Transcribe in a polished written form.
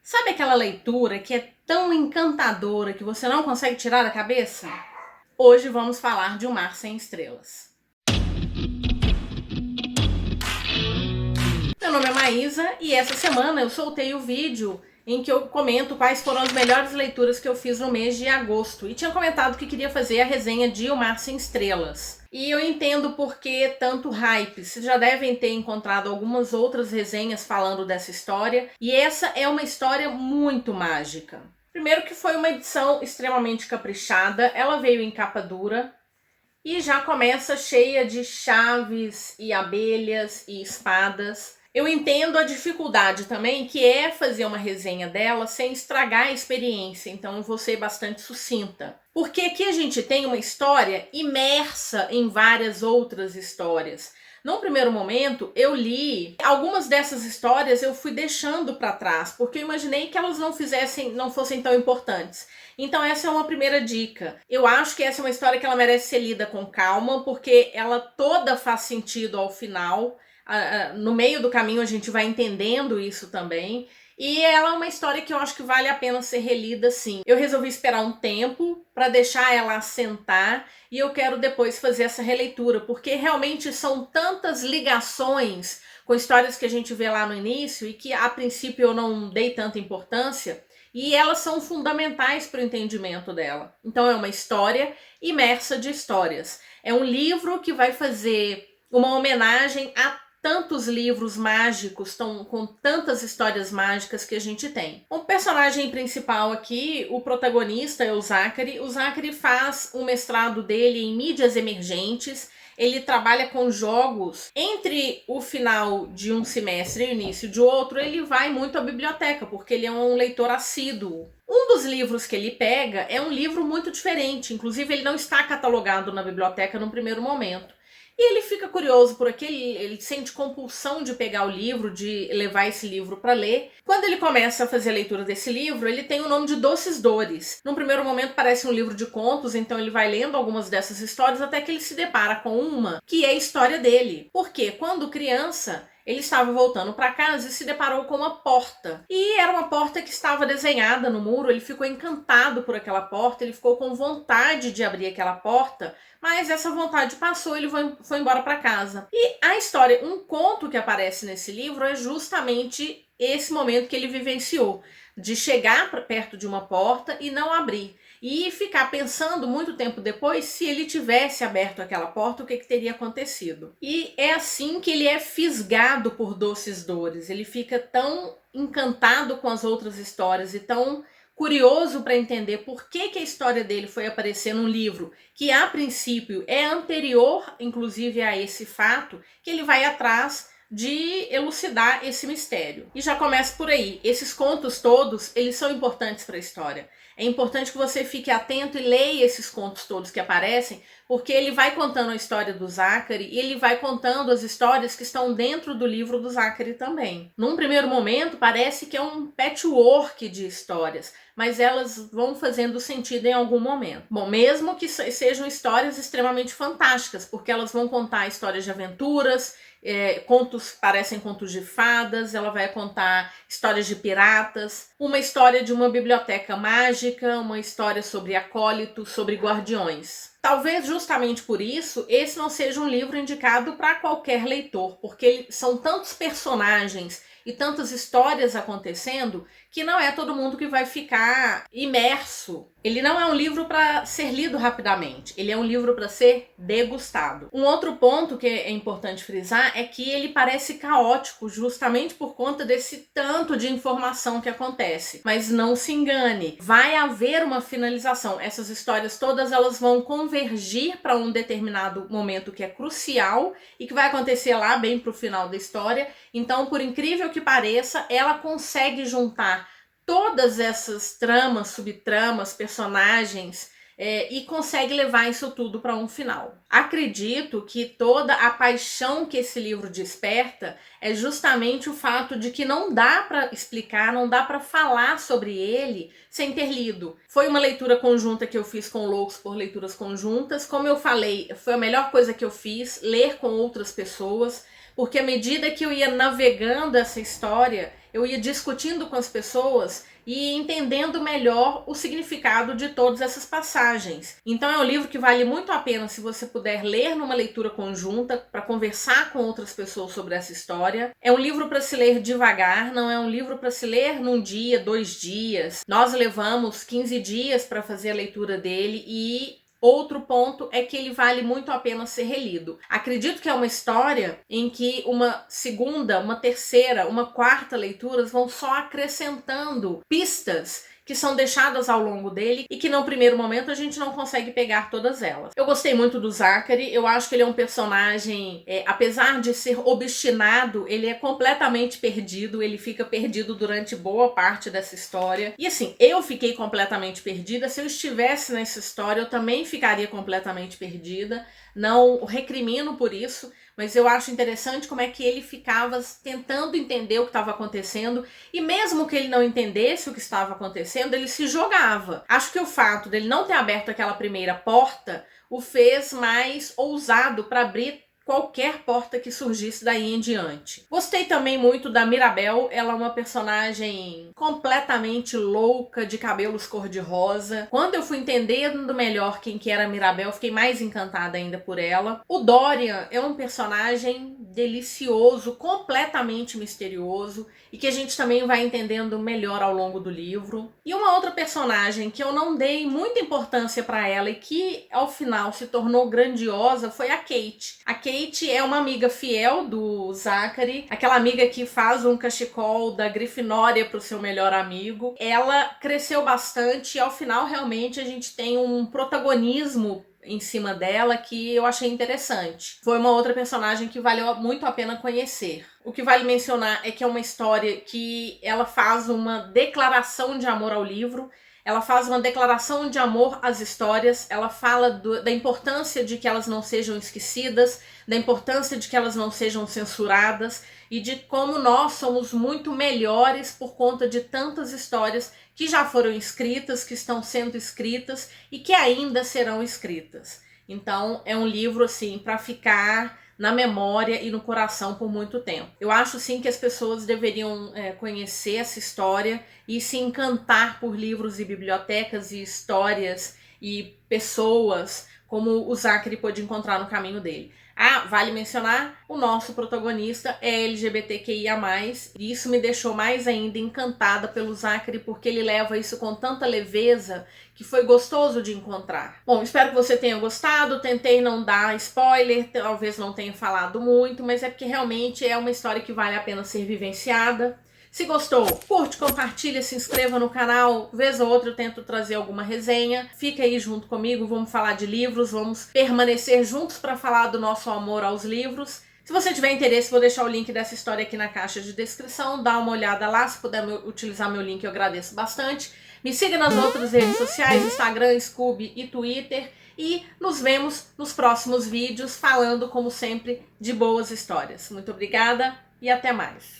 Sabe aquela leitura que é tão encantadora que você não consegue tirar da cabeça? Hoje vamos falar de O Mar Sem Estrelas. Meu nome é Maísa e essa semana eu soltei o vídeo em que eu comento quais foram as melhores leituras que eu fiz no mês de agosto. E tinha comentado que queria fazer a resenha de O Mar Sem Estrelas. E eu entendo por que tanto hype. Vocês já devem ter encontrado algumas outras resenhas falando dessa história. E essa é uma história muito mágica. Primeiro que foi uma edição extremamente caprichada. Ela veio em capa dura. E já começa cheia de chaves e abelhas e espadas. Eu entendo a dificuldade também, que é fazer uma resenha dela sem estragar a experiência, então eu vou ser bastante sucinta. Porque aqui a gente tem uma história imersa em várias outras histórias. Num primeiro momento, eu li algumas dessas histórias, eu fui deixando para trás, porque eu imaginei que elas não fossem tão importantes. Então essa é uma primeira dica. Eu acho que essa é uma história que ela merece ser lida com calma, porque ela toda faz sentido ao final. No meio do caminho a gente vai entendendo isso também. E ela é uma história que eu acho que vale a pena ser relida, sim. Eu resolvi esperar um tempo para deixar ela assentar e eu quero depois fazer essa releitura, porque realmente são tantas ligações com histórias que a gente vê lá no início e que a princípio eu não dei tanta importância, e elas são fundamentais para o entendimento dela. Então é uma história imersa de histórias. É um livro que vai fazer uma homenagem a tantos livros mágicos, com tantas histórias mágicas que a gente tem. O personagem principal aqui, o protagonista é o Zachary. O Zachary faz o mestrado dele em mídias emergentes. Ele trabalha com jogos. Entre o final de um semestre e o início de outro, ele vai muito à biblioteca, porque ele é um leitor assíduo. Um dos livros que ele pega é um livro muito diferente, inclusive ele não está catalogado na biblioteca no primeiro momento. E ele fica curioso por aquilo, ele sente compulsão de pegar o livro, de levar esse livro para ler. Quando ele começa a fazer a leitura desse livro, ele tem o nome de Doces Dores. Num primeiro momento parece um livro de contos, então ele vai lendo algumas dessas histórias até que ele se depara com uma que é a história dele. Porque quando criança, ele estava voltando para casa e se deparou com uma porta. E era uma porta que estava desenhada no muro, ele ficou encantado por aquela porta, ele ficou com vontade de abrir aquela porta, mas essa vontade passou, ele foi embora para casa. E a história, um conto que aparece nesse livro é justamente esse momento que ele vivenciou, de chegar perto de uma porta e não abrir. E ficar pensando muito tempo depois, se ele tivesse aberto aquela porta, o que teria acontecido. E é assim que ele é fisgado por Doces Dores. Ele fica tão encantado com as outras histórias e tão curioso para entender por que a história dele foi aparecer num livro que a princípio é anterior, inclusive, a esse fato, que ele vai atrás de elucidar esse mistério. E já começa por aí. Esses contos todos, eles são importantes para a história. É importante que você fique atento e leia esses contos todos que aparecem, porque ele vai contando a história do Zachary e ele vai contando as histórias que estão dentro do livro do Zachary também. Num primeiro momento, parece que é um patchwork de histórias, mas elas vão fazendo sentido em algum momento. Bom, mesmo que sejam histórias extremamente fantásticas, porque elas vão contar histórias de aventuras, parecem contos de fadas, ela vai contar histórias de piratas, uma história de uma biblioteca mágica, uma história sobre acólitos, sobre guardiões. Talvez justamente por isso, esse não seja um livro indicado para qualquer leitor, porque são tantos personagens e tantas histórias acontecendo que não é todo mundo que vai ficar imerso. Ele não é um livro para ser lido rapidamente, ele é um livro para ser degustado. Um outro ponto que é importante frisar é que ele parece caótico justamente por conta desse tanto de informação que acontece. Mas não se engane, vai haver uma finalização. Essas histórias todas elas vão convergir para um determinado momento que é crucial e que vai acontecer lá bem para o final da história. Então, por incrível que pareça, ela consegue juntar todas essas tramas, subtramas, personagens e consegue levar isso tudo para um final. Acredito que toda a paixão que esse livro desperta é justamente o fato de que não dá para explicar, não dá para falar sobre ele sem ter lido. Foi uma leitura conjunta que eu fiz com Loucos por Leituras Conjuntas. Como eu falei, foi a melhor coisa que eu fiz, ler com outras pessoas, porque à medida que eu ia navegando essa história, eu ia discutindo com as pessoas e entendendo melhor o significado de todas essas passagens. Então é um livro que vale muito a pena se você puder ler numa leitura conjunta, para conversar com outras pessoas sobre essa história. É um livro para se ler devagar, não é um livro para se ler num dia, 2 dias. Nós levamos 15 dias para fazer a leitura dele e outro ponto é que ele vale muito a pena ser relido. Acredito que é uma história em que uma segunda, uma terceira, uma quarta leituras vão só acrescentando pistas que são deixadas ao longo dele e que no primeiro momento a gente não consegue pegar todas elas. Eu gostei muito do Zachary, eu acho que ele é um personagem, apesar de ser obstinado, ele é completamente perdido, ele fica perdido durante boa parte dessa história. E assim, eu fiquei completamente perdida, se eu estivesse nessa história eu também ficaria completamente perdida, não recrimino por isso, mas eu acho interessante como é que ele ficava tentando entender o que estava acontecendo e mesmo que ele não entendesse o que estava acontecendo, ele se jogava. Acho que o fato dele não ter aberto aquela primeira porta o fez mais ousado para abrir qualquer porta que surgisse daí em diante. Gostei também muito da Mirabel, ela é uma personagem completamente louca, de cabelos cor-de-rosa. Quando eu fui entendendo melhor quem que era a Mirabel, fiquei mais encantada ainda por ela. O Dorian é um personagem delicioso, completamente misterioso e que a gente também vai entendendo melhor ao longo do livro. E uma outra personagem que eu não dei muita importância para ela e que ao final se tornou grandiosa foi a Kate. A Kate é uma amiga fiel do Zachary, aquela amiga que faz um cachecol da Grifinória pro seu melhor amigo. Ela cresceu bastante e ao final realmente a gente tem um protagonismo em cima dela que eu achei interessante. Foi uma outra personagem que valeu muito a pena conhecer. O que vale mencionar é que é uma história que ela faz uma declaração de amor ao livro, ela faz uma declaração de amor às histórias, ela fala da importância de que elas não sejam esquecidas, da importância de que elas não sejam censuradas e de como nós somos muito melhores por conta de tantas histórias que já foram escritas, que estão sendo escritas e que ainda serão escritas. Então é um livro assim para ficar na memória e no coração por muito tempo. Eu acho sim que as pessoas deveriam conhecer essa história e se encantar por livros e bibliotecas e histórias e pessoas como o Zachary pôde encontrar no caminho dele. Ah, vale mencionar, o nosso protagonista é LGBTQIA+, e isso me deixou mais ainda encantada pelo Zachary, porque ele leva isso com tanta leveza que foi gostoso de encontrar. Bom, espero que você tenha gostado, tentei não dar spoiler, talvez não tenha falado muito, mas é porque realmente é uma história que vale a pena ser vivenciada. Se gostou, curte, compartilha, se inscreva no canal. Vez ou outra eu tento trazer alguma resenha. Fica aí junto comigo, vamos falar de livros, vamos permanecer juntos para falar do nosso amor aos livros. Se você tiver interesse, vou deixar o link dessa história aqui na caixa de descrição. Dá uma olhada lá, se puder utilizar meu link eu agradeço bastante. Me siga nas outras redes sociais, Instagram, Scoob e Twitter. E nos vemos nos próximos vídeos falando, como sempre, de boas histórias. Muito obrigada e até mais.